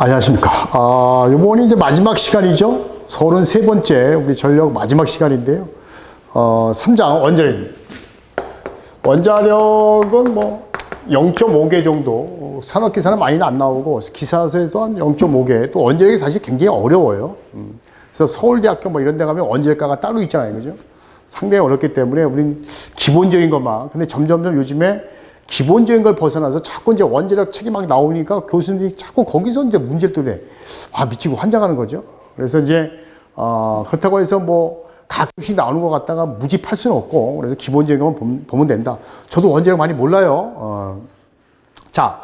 안녕하십니까. 요번이 이제 마지막 시간이죠. 33번째 우리 전력 마지막 시간인데요. 3장 원자력입니다. 원자력은 뭐 0.5개 정도, 산업기사는 많이는 안 나오고, 기사에서 한 0.5개, 또 원자력이 사실 굉장히 어려워요. 그래서 서울대학교 뭐 이런 데 가면 원자력과가 따로 있잖아요. 그죠? 상당히 어렵기 때문에 우린 기본적인 것만, 근데 점점점 요즘에 기본적인 걸 벗어나서 자꾸 이제 원자력 책이 막 나오니까 교수님들이 자꾸 거기서 이제 문제를 또 내. 미치고 환장하는 거죠. 그래서 이제, 그렇다고 해서 뭐 가끔씩 나오는 것 같다가 무집할 수는 없고, 그래서 기본적인 것만 보면 된다. 저도 원자력 많이 몰라요. 자,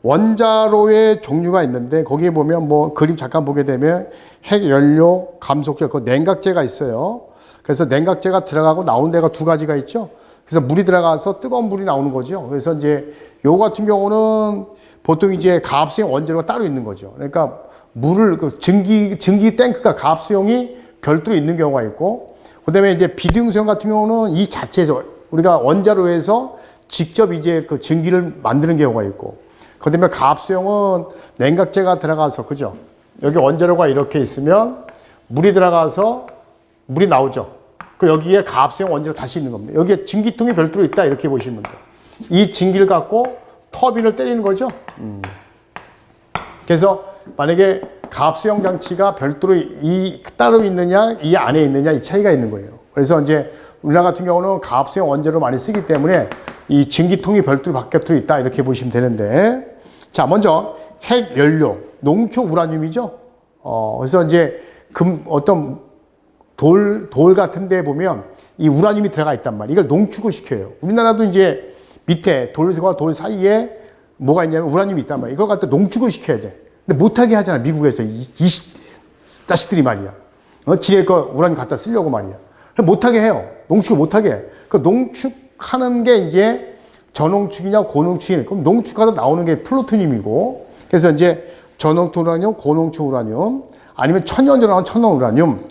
원자로의 종류가 있는데, 거기에 보면 뭐 그림 잠깐 보게 되면 핵연료, 감속제, 그 냉각제가 있어요. 그래서 냉각제가 들어가고 나온 데가 두 가지가 있죠. 그래서 물이 들어가서 뜨거운 물이 나오는 거죠. 그래서 이제 요 같은 경우는 보통 이제 가압수용 원자로가 따로 있는 거죠. 그러니까 물을 증기 탱크가 가압수용이 별도로 있는 경우가 있고, 그다음에 이제 비등수용 같은 경우는 이 자체에서 우리가 원자로에서 직접 이제 그 증기를 만드는 경우가 있고, 그다음에 가압수용은 냉각제가 들어가서, 그죠? 여기 원자로가 이렇게 있으면 물이 들어가서 물이 나오죠. 여기에 가압수용 원자로 다시 있는 겁니다. 여기에 증기통이 별도로 있다, 이렇게 보시면 돼요. 이 증기를 갖고 터빈을 때리는 거죠. 그래서 만약에 가압수용 장치가 별도로 따로 있느냐, 이 안에 있느냐, 이 차이가 있는 거예요. 그래서 이제 우리나라 같은 경우는 가압수용 원자로 많이 쓰기 때문에 이 증기통이 별도로 바깥으로 있다, 이렇게 보시면 되는데, 자, 먼저 핵연료, 농초 우라늄이죠. 그래서 이제 어떤 돌 같은 데 보면 이 우라늄이 들어가 있단 말이에요. 이걸 농축을 시켜요. 우리나라도 이제 밑에 돌과 돌 사이에 뭐가 있냐면 우라늄이 있단 말이에요. 이걸 갖다 농축을 시켜야 돼. 근데 못하게 하잖아, 미국에서. 이 자식들이 말이야. 지네 거 우라늄 갖다 쓰려고 말이야. 못하게 해요. 농축을 못하게 해. 그 농축하는 게 이제 저농축이냐 고농축이냐. 그럼 농축하다 나오는 게 플루토늄이고, 그래서 이제 저농축 우라늄, 고농축 우라늄, 아니면 천연으로 나온 천연 우라늄.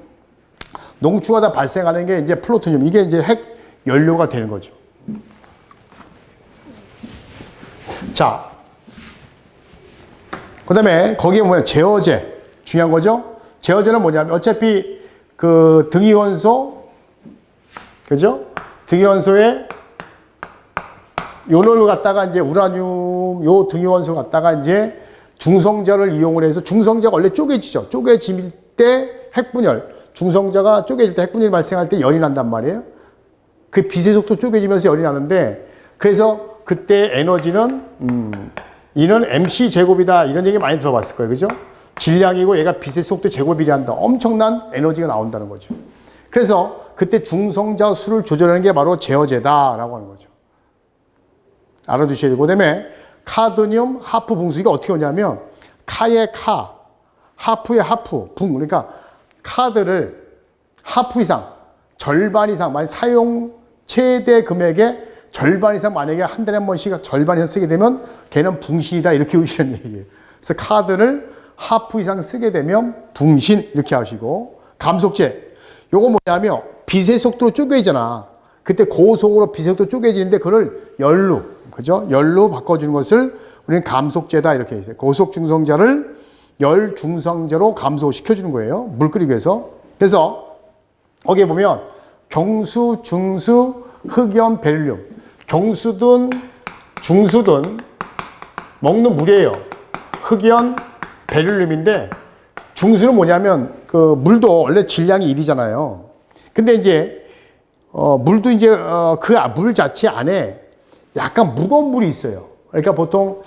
농축하다 발생하는 게 이제 플루토늄. 이게 이제 핵 연료가 되는 거죠. 자, 그 다음에 거기에 보면 제어제. 중요한 거죠? 제어제는 뭐냐면 어차피 그 등이원소, 그죠? 등이원소에 요놈을 갖다가 이제 우라늄, 요 등이원소 갖다가 이제 중성자를 이용을 해서, 중성자가 원래 쪼개지죠. 쪼개질 때 핵분열. 중성자가 쪼개질 때 핵분열이 발생할 때 열이 난단 말이에요. 그 빛의 속도 쪼개지면서 열이 나는데, 그래서 그때 에너지는 이는 MC 제곱이다, 이런 얘기 많이 들어봤을 거예요. 그죠? 질량이고 얘가 빛의 속도 제곱이란다. 엄청난 에너지가 나온다는 거죠. 그래서 그때 중성자 수를 조절하는 게 바로 제어제다라고 하는 거죠. 알아두셔야 되고, 그다음에 카드뮴 하프 붕수. 이거 어떻게 오냐면 카의 카, 하프의 하프, 붕. 그러니까 카드를 하프 이상, 절반 이상, 만약 사용 최대 금액의 절반 이상, 만약에 한 달에 한 번씩 절반 이상 쓰게 되면 걔는 붕신이다, 이렇게 보시는 얘기예요. 그래서 카드를 하프 이상 쓰게 되면 붕신, 이렇게 하시고, 감속제. 요거 뭐냐면 빛의 속도로 쪼개지잖아. 그때 고속으로 빛의 속도로 쪼개지는데 그걸 열로, 그죠? 열로 바꿔주는 것을 우리는 감속제다, 이렇게 해요. 고속 중성자를 열 중성자로 감소시켜주는 거예요. 물 끓이기 위해서. 그래서 거기에 보면 경수, 중수, 흑연, 베릴륨. 경수든 중수든 먹는 물이에요. 흑연, 베릴륨인데, 중수는 뭐냐면 그 물도 원래 질량이 1이잖아요. 근데 이제 물도 이제 그 물 자체 안에 약간 무거운 물이 있어요. 그러니까 보통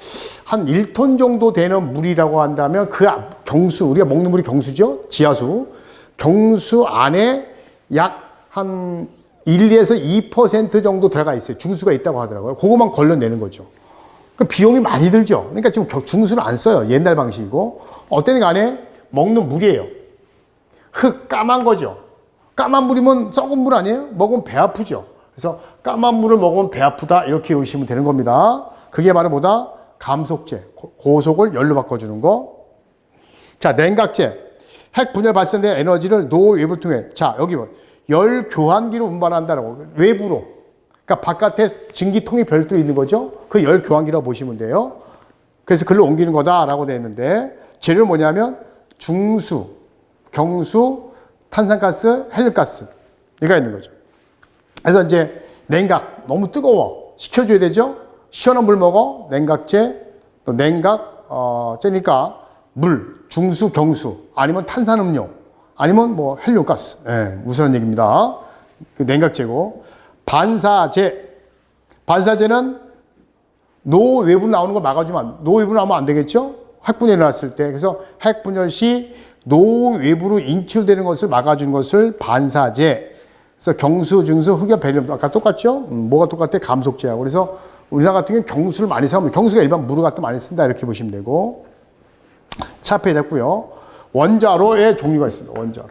한 1톤 정도 되는 물이라고 한다면 그 경수, 우리가 먹는 물이 경수죠? 지하수. 경수 안에 약 한 1에서 2% 정도 들어가 있어요. 중수가 있다고 하더라고요. 그거만 걸러내는 거죠. 그 비용이 많이 들죠. 그러니까 지금 중수를 안 써요. 옛날 방식이고. 어떤 간에 먹는 물이에요. 까만 거죠. 까만 물이면 썩은 물 아니에요? 먹으면 배 아프죠. 그래서 까만 물을 먹으면 배 아프다, 이렇게 보시면 되는 겁니다. 그게 바로 뭐다? 감속제. 고속을 열로 바꿔주는 거. 자, 냉각제. 핵 분열 발생된 에너지를 노외부를 통해, 자, 여기 열 교환기로 운반한다라고. 외부로. 그러니까 바깥에 증기통이 별도로 있는 거죠. 그 열 교환기라고 보시면 돼요. 그래서 글로 옮기는 거다라고 되어 있는데 재료는 뭐냐면 중수, 경수, 탄산가스, 헬륨가스 이가 있는 거죠. 그래서 이제 냉각 너무 뜨거워 식혀줘야 되죠. 시원한 물 먹어 냉각제 또 냉각 째니까 물 중수, 경수 아니면 탄산음료 아니면 뭐 헬륨가스 우선한 얘기입니다. 그 냉각제고 반사제는 노 외부로 나오는 걸 막아주면 노 외부로 나오면 안 되겠죠. 핵분열이 일어났을 때 그래서 핵분열 시 노 외부로 인출되는 것을 막아주는 것을 반사제. 그래서 경수, 중수, 흑연, 배륨 아까 똑같죠? 뭐가 똑같아? 감속제하고. 그래서 우리나라 같은 경우는 경수를 많이 사용합니다. 경수가 일반 물을 갖다 많이 쓴다 이렇게 보시면 되고 차폐 됐고요. 원자로의 종류가 있습니다. 원자로.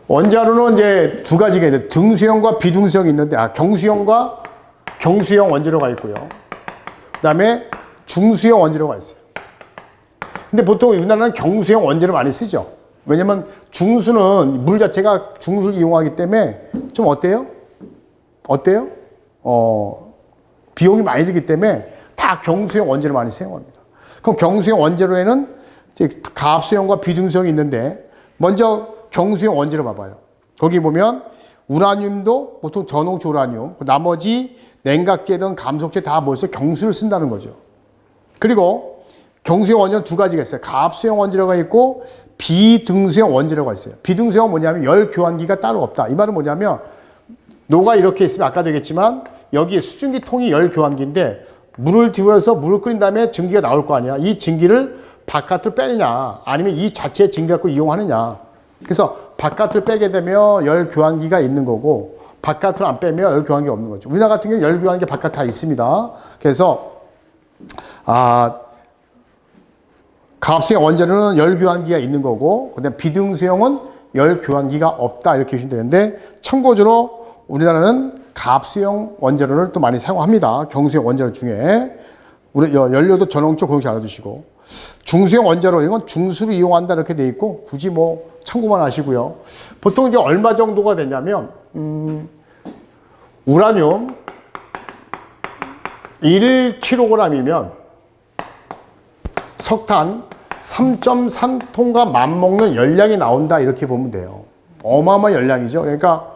원자로는 이제 두 가지가 있는데 등수형과 비등수형이 있는데 경수형과 경수형 원자로가 있고요. 그다음에 중수형 원자로가 있어요. 근데 보통 우리나라는 경수형 원자로 많이 쓰죠. 왜냐면 중수는 물 자체가 중수를 이용하기 때문에 좀 어때요? 비용이 많이 들기 때문에 다 경수형 원자로 많이 사용합니다. 그럼 경수형 원자로에는 이제 가압수형과 비등수형이 있는데 먼저 경수형 원자로 봐봐요. 거기 보면 우라늄도 보통 전홍초 우라늄, 나머지 냉각제든 감속제 다 모여서 경수를 쓴다는 거죠. 그리고 경수형 원자로는 두 가지가 있어요. 가압수형 원자로가 있고 비등수형 원자로가 있어요. 비등수형은 뭐냐면 열 교환기가 따로 없다. 이 말은 뭐냐면 노가 이렇게 있으면 아까 되겠지만 여기에 수증기 통이 열 교환기인데 물을 들여서 물을 끓인 다음에 증기가 나올 거 아니야. 이 증기를 바깥으로 빼느냐 아니면 이 자체의 증기 갖고 이용하느냐. 그래서 바깥을 빼게 되면 열 교환기가 있는 거고 바깥으로 안 빼면 열 교환기가 없는 거죠. 우리나라 같은 경우는 열 교환기 바깥 다 있습니다. 그래서 가압수형 원자로는 열 교환기가 있는 거고 그다음 비등수형은 열 교환기가 없다 이렇게 보시면 되는데 참고적으로 우리나라는 가압수형 원자로를 또 많이 사용합니다. 경수형 원자로 중에 우리 연료도 전홍초 그것이 알아두시고 중수형 원자로 이런 건 중수를 이용한다 이렇게 돼 있고 굳이 뭐 참고만 하시고요. 보통 이제 얼마 정도가 되냐면 우라늄 1kg이면 석탄 3.3톤과 맞먹는 열량이 나온다 이렇게 보면 돼요. 어마어마한 열량이죠. 그러니까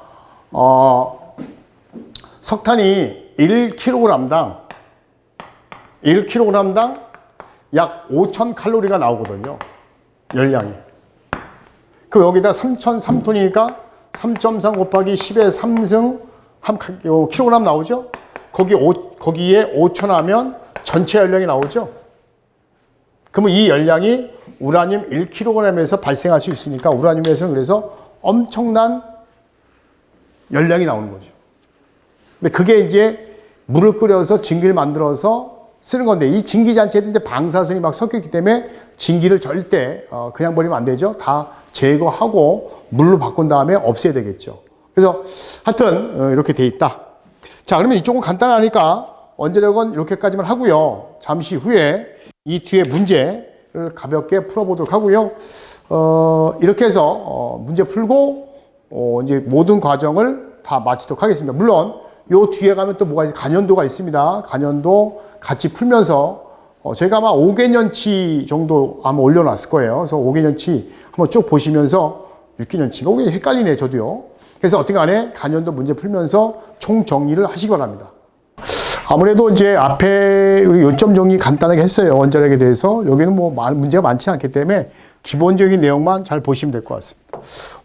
석탄이 1kg당 약 5,000칼로리가 나오거든요. 열량이. 그럼 여기다 3,003톤이니까 3.3 곱하기 10의 3승 한 킬로그램 나오죠? 거기에 5,000 하면 전체 열량이 나오죠? 그러면 이 열량이 우라늄 1kg에서 발생할 수 있으니까 우라늄에서는 그래서 엄청난 열량이 나오는 거죠. 근데 그게 이제 물을 끓여서 증기를 만들어서 쓰는 건데 이 증기 자체도 이제 방사선이 막 섞여 있기 때문에 증기를 절대 그냥 버리면 안 되죠. 다 제거하고 물로 바꾼 다음에 없애야 되겠죠. 그래서 하여튼 이렇게 돼 있다. 자, 그러면 이쪽은 간단하니까 원자력은 이렇게까지만 하고요. 잠시 후에 이 뒤에 문제를 가볍게 풀어보도록 하고요. 이렇게 해서 문제 풀고 이제 모든 과정을 다 마치도록 하겠습니다. 물론 요 뒤에 가면 또 뭐가 간연도가 있습니다. 간연도 같이 풀면서 제가 아마 5개년치 정도 아마 올려놨을 거예요. 그래서 5개년치 한번 쭉 보시면서 6개년치가 왜 헷갈리네 저도요. 그래서 어떤 간에 간연도 문제 풀면서 총 정리를 하시기 바랍니다. 아무래도 이제 앞에 우리 요점 정리 간단하게 했어요. 원자력에 대해서. 여기는 뭐 문제가 많지 않기 때문에 기본적인 내용만 잘 보시면 될 것 같습니다.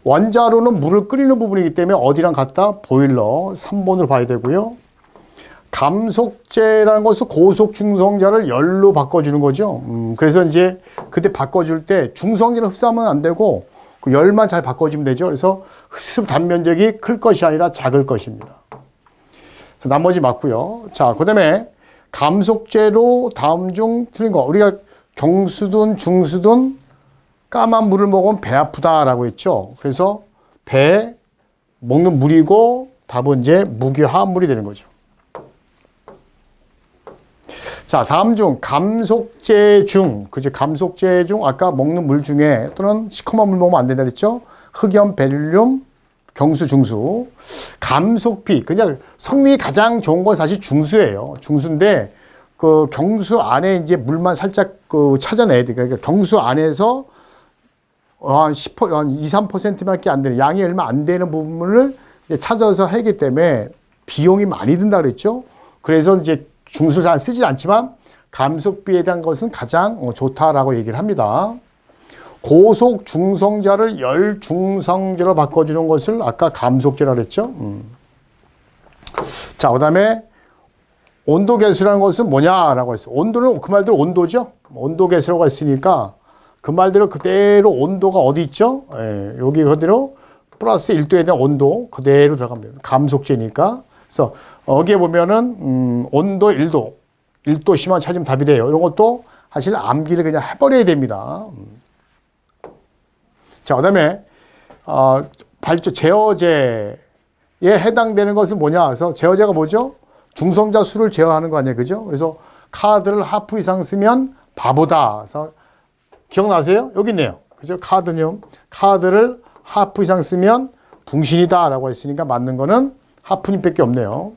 원자로는 물을 끓이는 부분이기 때문에 어디랑 같다? 보일러 3번으로 봐야 되고요. 감속제라는 것은 고속 중성자를 열로 바꿔주는 거죠. 그래서 이제 그때 바꿔줄 때 중성자를 흡수하면 안 되고 그 열만 잘 바꿔주면 되죠. 그래서 흡수 단면적이 클 것이 아니라 작을 것입니다. 나머지 맞고요. 자, 그 다음에 감속제로 다음 중 틀린 거. 우리가 경수든 중수든 까만 물을 먹으면 배 아프다라고 했죠. 그래서 배 먹는 물이고 답은 이제 무기화합물이 되는 거죠. 자, 다음 중 감속제 중, 그죠? 감속제 중 아까 먹는 물 중에 또는 시커먼 물 먹으면 안 된다 그랬죠? 흑염, 베릴륨, 경수, 중수. 감속피, 그냥 성능이 가장 좋은 건 사실 중수예요. 중수인데 그 경수 안에 이제 물만 살짝 그 찾아내야 돼. 그러니까 경수 안에서 한 2, 3%밖에 안 되는, 양이 얼마 안 되는 부분을 이제 찾아서 하기 때문에 비용이 많이 든다 그랬죠? 그래서 이제 중수를 잘 쓰지 않지만 감속비에 대한 것은 가장 좋다라고 얘기를 합니다. 고속 중성자를 열 중성자로 바꿔주는 것을 아까 감속제라고 그랬죠? 자, 그 다음에 온도 계수라는 것은 뭐냐라고 했어요. 온도는 그 말대로 온도죠? 온도 계수라고 했으니까 그 말대로 그대로 온도가 어디 있죠? 예, 여기 그대로 플러스 1도에 대한 온도 그대로 들어갑니다. 감속제니까. 그래서 여기에 보면은 온도 1도, 1도씩만 찾으면 답이 돼요. 이런 것도 사실 암기를 그냥 해버려야 됩니다. 자, 그 다음에 발조 제어제에 해당되는 것은 뭐냐? 그래서 제어제가 뭐죠? 중성자 수를 제어하는 거 아니에요, 그죠? 그래서 카드를 하프 이상 쓰면 바보다. 그래서 기억나세요? 여기 있네요, 그죠? 카드를 하프 이상 쓰면 붕신이다라고 했으니까 맞는 거는 하프님밖에 없네요.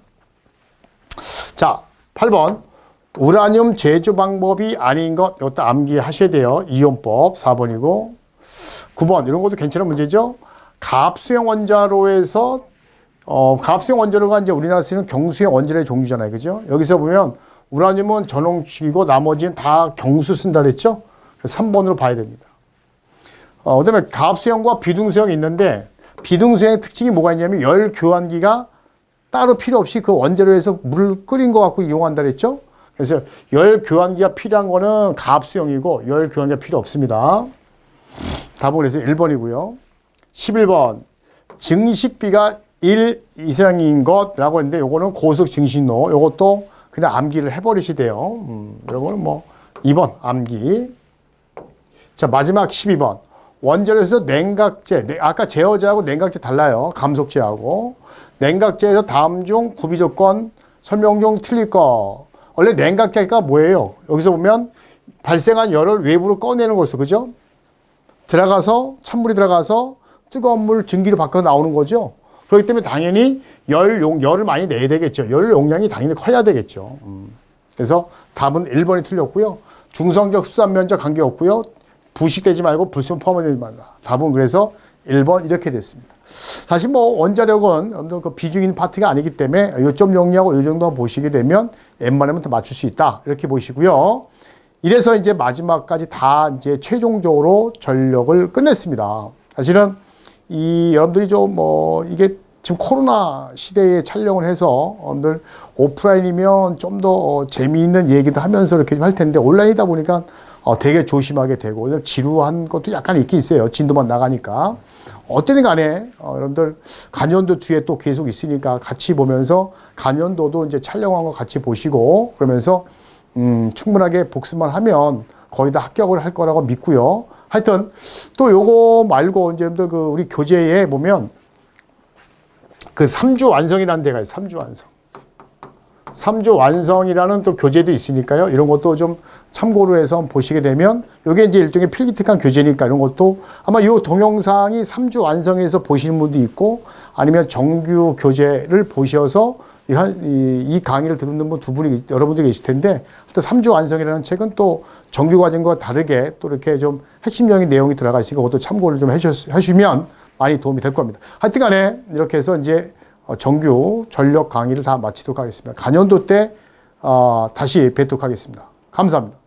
자, 8번. 우라늄 제조 방법이 아닌 것, 이것도 암기하셔야 돼요. 이온법 4번이고. 9번. 이런 것도 괜찮은 문제죠. 가압수형 원자로에서, 가압수형 원자로가 이제 우리나라 쓰는 경수형 원자로의 종류잖아요. 그죠? 여기서 보면 우라늄은 전홍식이고 나머지는 다 경수 쓴다 그랬죠? 3번으로 봐야 됩니다. 그 다음에 가압수형과 비등수형이 있는데, 비등수형의 특징이 뭐가 있냐면 열 교환기가 따로 필요 없이 그 원자로에서 물을 끓인 거 갖고 이용한다 그랬죠? 그래서 열 교환기가 필요한 거는 가압수형이고 열 교환기가 필요 없습니다. 답은 그래서 1번이고요. 11번. 증식비가 1 이상인 것라고 했는데 요거는 고속 증식로. 요것도 그냥 암기를 해버리셔야 돼요. 여러분은 뭐 2번 암기. 자, 마지막 12번. 원자로에서 냉각제, 아까 제어제하고 냉각제 달라요. 감속제하고. 냉각제에서 다음 중 구비 조건 설명 중 틀릴 거. 원래 냉각제가 뭐예요? 여기서 보면 발생한 열을 외부로 꺼내는 거죠. 그죠? 들어가서, 찬물이 들어가서 뜨거운 물 증기로 바꿔 나오는 거죠. 그렇기 때문에 당연히 열을 많이 내야 되겠죠. 열 용량이 당연히 커야 되겠죠. 그래서 답은 1번이 틀렸고요. 중성적 수산 면적 관계없고요. 부식되지 말고 불순 포함되지 말라. 답은 그래서 1번 이렇게 됐습니다. 사실 뭐 원자력은 그 비중인 파트가 아니기 때문에 요점 정리하고 이 정도만 보시게 되면 웬만하면 더 맞출 수 있다. 이렇게 보시고요. 이래서 이제 마지막까지 다 이제 최종적으로 전력을 끝냈습니다. 사실은 여러분들이 좀 이게 지금 코로나 시대에 촬영을 해서 여러분들 오프라인이면 좀 더 재미있는 얘기도 하면서 이렇게 좀 할 텐데 온라인이다 보니까 되게 조심하게 되고 지루한 것도 약간 있긴 있어요. 진도만 나가니까. 어쨌든 간에 여러분들 간연도 뒤에 또 계속 있으니까 같이 보면서 간연도도 이제 촬영한 거 같이 보시고 그러면서 충분하게 복습만 하면 거의 다 합격을 할 거라고 믿고요. 하여튼 또 요거 말고 이제 여러분들 그 우리 교재에 보면 그 3주 완성이라는 데가 있어요. 3주 완성. 3주 완성이라는 또 교재도 있으니까요. 이런 것도 좀 참고로 해서 보시게 되면 이게 이제 일종의 필기특한 교재니까 이런 것도 아마 이 동영상이 3주 완성해서 보시는 분도 있고 아니면 정규 교재를 보셔서 이 강의를 듣는 분 두 분이 여러분들이 계실 텐데 하여튼 3주 완성이라는 책은 또 정규 과정과 다르게 또 이렇게 좀 핵심적인 내용이 들어가 있으니까 그것도 참고를 좀 해주시면 많이 도움이 될 겁니다. 하여튼 간에 이렇게 해서 이제 정규 전력 강의를 다 마치도록 하겠습니다. 간연도 때 다시 뵙도록 하겠습니다. 감사합니다.